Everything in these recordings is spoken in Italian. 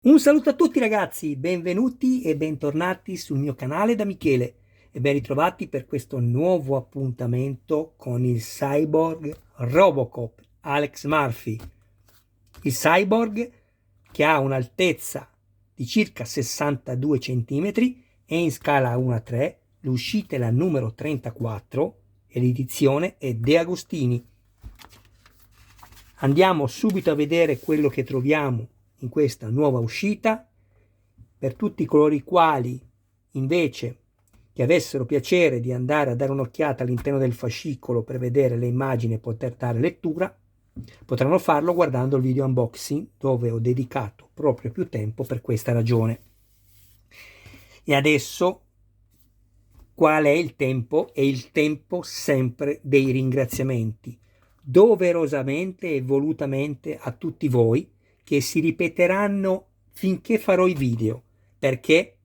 Un saluto a tutti ragazzi, benvenuti e bentornati sul mio canale da Michele e ben ritrovati per questo nuovo appuntamento con il cyborg Robocop Alex Murphy. Il cyborg che ha un'altezza di circa 62 cm e in scala 1:3, l'uscita è la numero 34 e l'edizione è De Agostini. Andiamo subito a vedere quello che troviamo in questa nuova uscita. Per tutti coloro i quali invece che avessero piacere di andare a dare un'occhiata all'interno del fascicolo per vedere le immagini e poter dare lettura, potranno farlo guardando il video unboxing, dove ho dedicato proprio più tempo per questa ragione. E adesso qual è il tempo? È il tempo sempre dei ringraziamenti, doverosamente e volutamente a tutti voi, che si ripeteranno finché farò i video. Perché?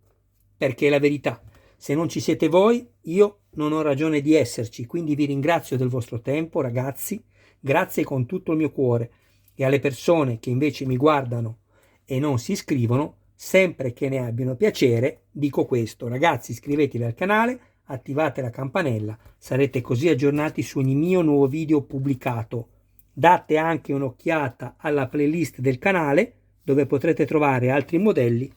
Perché è la verità. Se non ci siete voi, io non ho ragione di esserci, quindi vi ringrazio del vostro tempo, ragazzi, grazie con tutto il mio cuore. E alle persone che invece mi guardano e non si iscrivono, sempre che ne abbiano piacere, dico questo: ragazzi, iscrivetevi al canale, attivate la campanella, sarete così aggiornati su ogni mio nuovo video pubblicato. Date anche un'occhiata alla playlist del canale, dove potrete trovare altri modelli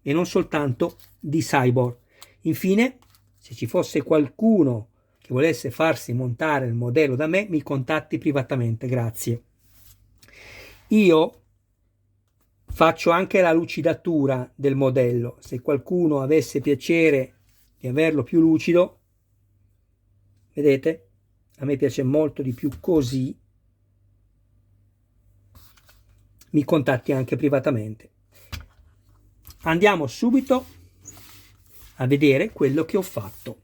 e non soltanto di cyborg. Infine, se ci fosse qualcuno che volesse farsi montare il modello da me, mi contatti privatamente, grazie. Io faccio anche la lucidatura del modello, se qualcuno avesse piacere di averlo più lucido, vedete, a me piace molto di più così, mi contatti anche privatamente. Andiamo subito a vedere quello che ho fatto.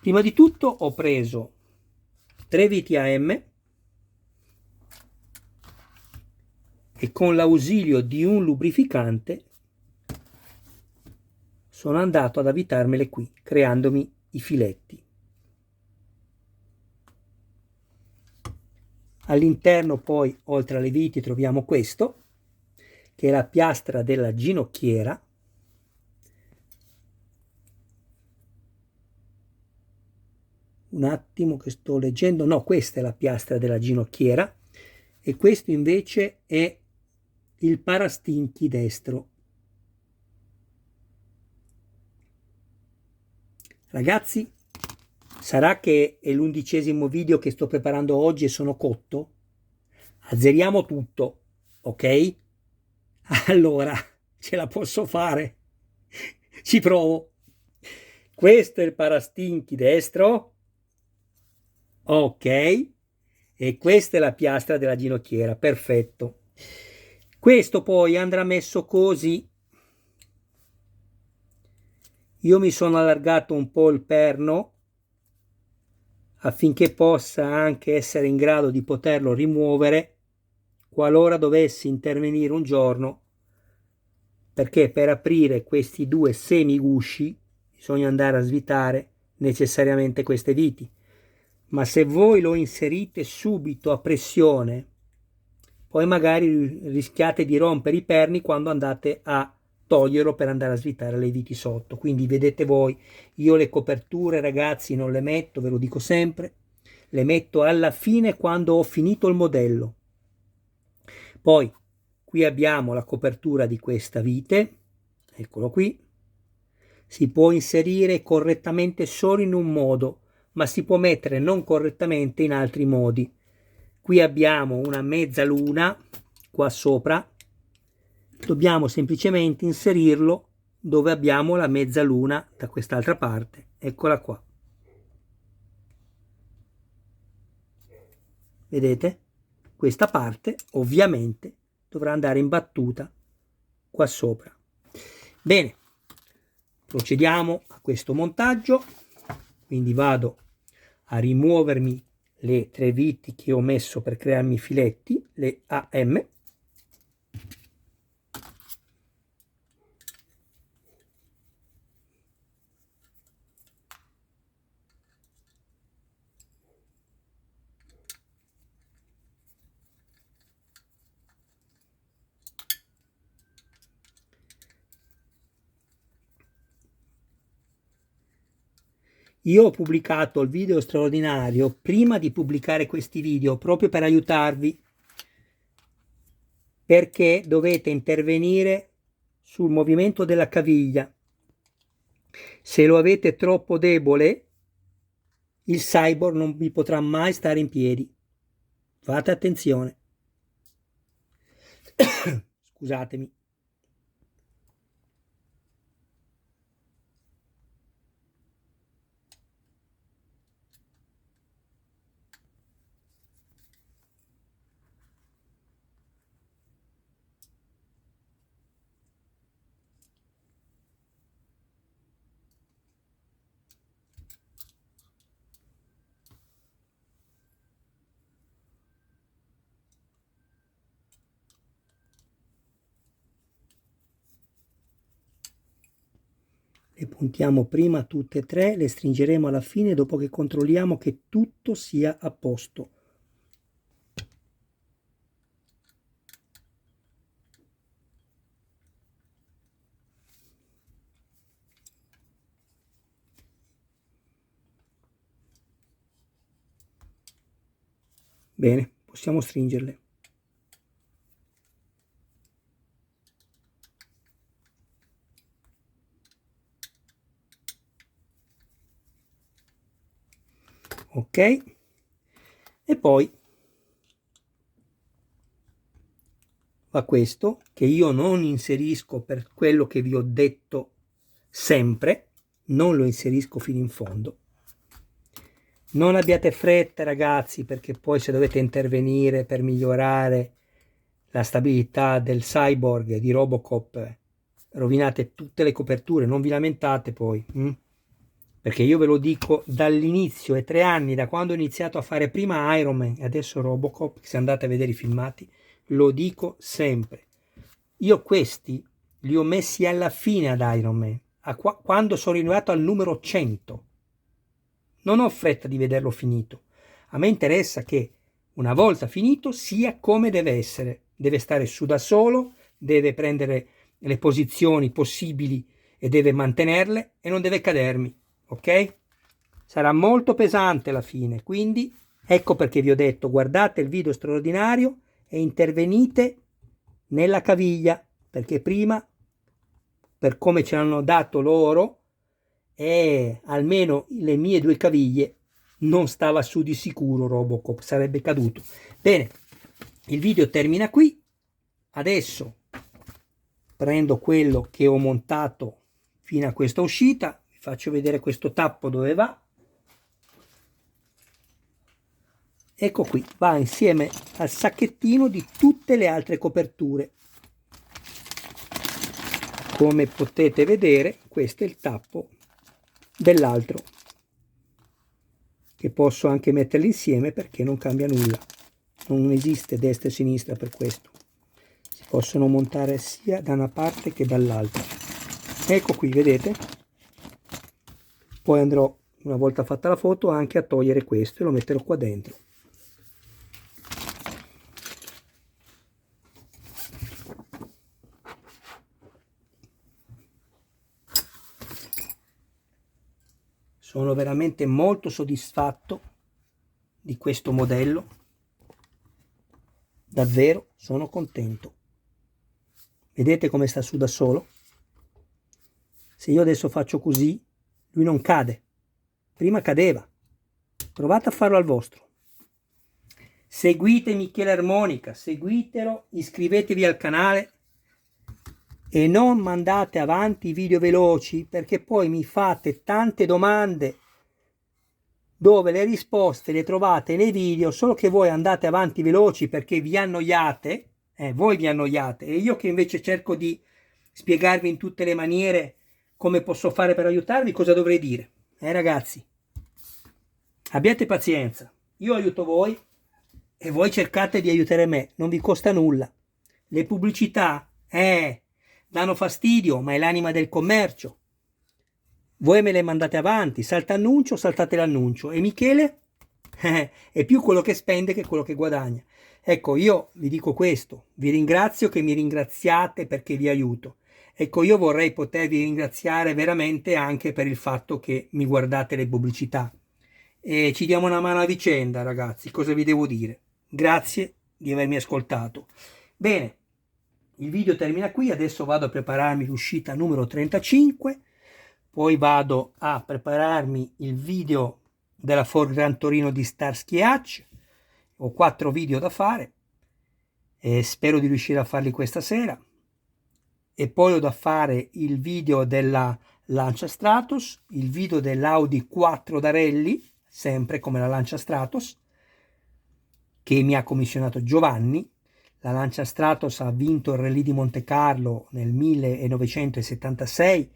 Prima di tutto ho preso 3 viti AM e con l'ausilio di un lubrificante sono andato ad avvitarmele qui, creandomi i filetti. All'interno poi, oltre alle viti, troviamo questo, che è la piastra della ginocchiera. Un attimo che sto leggendo, no, questa è la piastra della ginocchiera e questo invece è il parastinchi destro. Ragazzi, sarà che è l'11° video che sto preparando oggi e sono cotto? Azzeriamo tutto, ok? Allora, ce la posso fare. Ci provo. Questo è il parastinchi destro. Ok. E questa è la piastra della ginocchiera. Perfetto. Questo poi andrà messo così. Io mi sono allargato un po' il perno affinché possa anche essere in grado di poterlo rimuovere qualora dovessi intervenire un giorno, perché per aprire questi due semigusci bisogna andare a svitare necessariamente queste viti. Ma se voi lo inserite subito a pressione, poi magari rischiate di rompere i perni quando andate a toglierlo per andare a svitare le viti sotto. Quindi vedete voi, io le coperture ragazzi non le metto, ve lo dico sempre, le metto alla fine quando ho finito il modello. Poi qui abbiamo la copertura di questa vite, eccolo qui. Si può inserire correttamente solo in un modo, ma si può mettere non correttamente in altri modi. Qui abbiamo una mezzaluna qua sopra, dobbiamo semplicemente inserirlo dove abbiamo la mezzaluna da quest'altra parte, eccola qua. Vedete? Questa parte ovviamente dovrà andare imbattuta qua sopra. Bene, procediamo a questo montaggio, quindi vado a rimuovermi le 3 viti che ho messo per crearmi i filetti, le AM. Io ho pubblicato il video straordinario prima di pubblicare questi video, proprio per aiutarvi, perché dovete intervenire sul movimento della caviglia. Se lo avete troppo debole, il cyborg non vi potrà mai stare in piedi. Fate attenzione. Scusatemi. Le puntiamo prima tutte e tre, le stringeremo alla fine dopo che controlliamo che tutto sia a posto. Bene, possiamo stringerle. Ok, e poi va questo che io non inserisco per quello che vi ho detto sempre, non lo inserisco fino in fondo. Non abbiate fretta ragazzi, perché poi se dovete intervenire per migliorare la stabilità del cyborg di Robocop rovinate tutte le coperture, non vi lamentate poi. Perché io ve lo dico dall'inizio, è 3 anni, da quando ho iniziato a fare prima Iron Man e adesso Robocop, se andate a vedere i filmati, lo dico sempre. Io questi li ho messi alla fine ad Iron Man, quando sono arrivato al numero 100. Non ho fretta di vederlo finito. A me interessa che una volta finito sia come deve essere. Deve stare su da solo, deve prendere le posizioni possibili e deve mantenerle e non deve cadermi. Ok? Sarà molto pesante alla fine, quindi ecco perché vi ho detto guardate il video straordinario e intervenite nella caviglia, perché prima, per come ce l'hanno dato loro, almeno le mie 2 caviglie non stava su di sicuro Robocop, sarebbe caduto. Bene, il video termina qui. Adesso prendo quello che ho montato fino a questa uscita, vi faccio vedere questo tappo dove va. Ecco qui, va insieme al sacchettino di tutte le altre coperture. Come potete vedere, questo è il tappo dell'altro, che posso anche metterli insieme perché non cambia nulla, non esiste destra e sinistra per questo, si possono montare sia da una parte che dall'altra. Ecco qui, vedete? Poi andrò, una volta fatta la foto, anche a togliere questo e lo metterò qua dentro. Sono veramente molto soddisfatto di questo modello, davvero sono contento. Vedete come sta su da solo? Se io adesso faccio così, lui non cade. Prima cadeva. Provate a farlo al vostro. Seguite Michele Armonica, seguitelo, iscrivetevi al canale e non mandate avanti video veloci, perché poi mi fate tante domande dove le risposte le trovate nei video, solo che voi andate avanti veloci perché vi annoiate, voi vi annoiate, e io che invece cerco di spiegarvi in tutte le maniere come posso fare per aiutarvi, cosa dovrei dire? Ragazzi, abbiate pazienza, io aiuto voi e voi cercate di aiutare me, non vi costa nulla. Le pubblicità, danno fastidio, ma è l'anima del commercio. Voi me le mandate avanti, salta annuncio, saltate l'annuncio. E Michele è più quello che spende che quello che guadagna. Ecco, io vi dico questo, vi ringrazio che mi ringraziate perché vi aiuto. Ecco, io vorrei potervi ringraziare veramente anche per il fatto che mi guardate le pubblicità. E ci diamo una mano a vicenda, ragazzi, cosa vi devo dire? Grazie di avermi ascoltato. Bene, il video termina qui, adesso vado a prepararmi l'uscita numero 35, poi vado a prepararmi il video della Ford Gran Torino di Starsky Hutch. Ho 4 video da fare e spero di riuscire a farli questa sera. E poi ho da fare il video della Lancia Stratos, il video dell'Audi 4 da rally, sempre come la Lancia Stratos, che mi ha commissionato Giovanni. La Lancia Stratos ha vinto il Rally di Monte Carlo nel 1976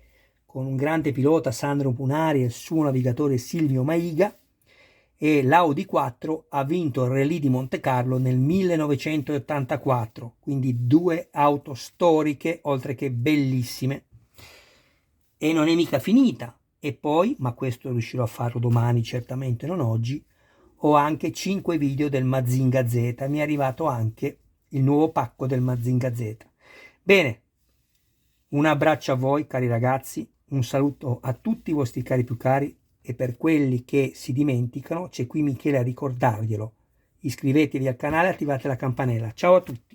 con un grande pilota, Sandro Punari, e il suo navigatore Silvio Maiga, e l'Audi 4 ha vinto il Rally di Monte Carlo nel 1984, quindi 2 auto storiche oltre che bellissime. E non è mica finita. E poi, ma questo riuscirò a farlo domani, certamente non oggi, ho anche 5 video del Mazinga Z, mi è arrivato anche il nuovo pacco del Mazinga Z. Bene, un abbraccio a voi cari ragazzi, un saluto a tutti i vostri cari più cari, e per quelli che si dimenticano c'è qui Michele a ricordarglielo. Iscrivetevi al canale e attivate la campanella. Ciao a tutti!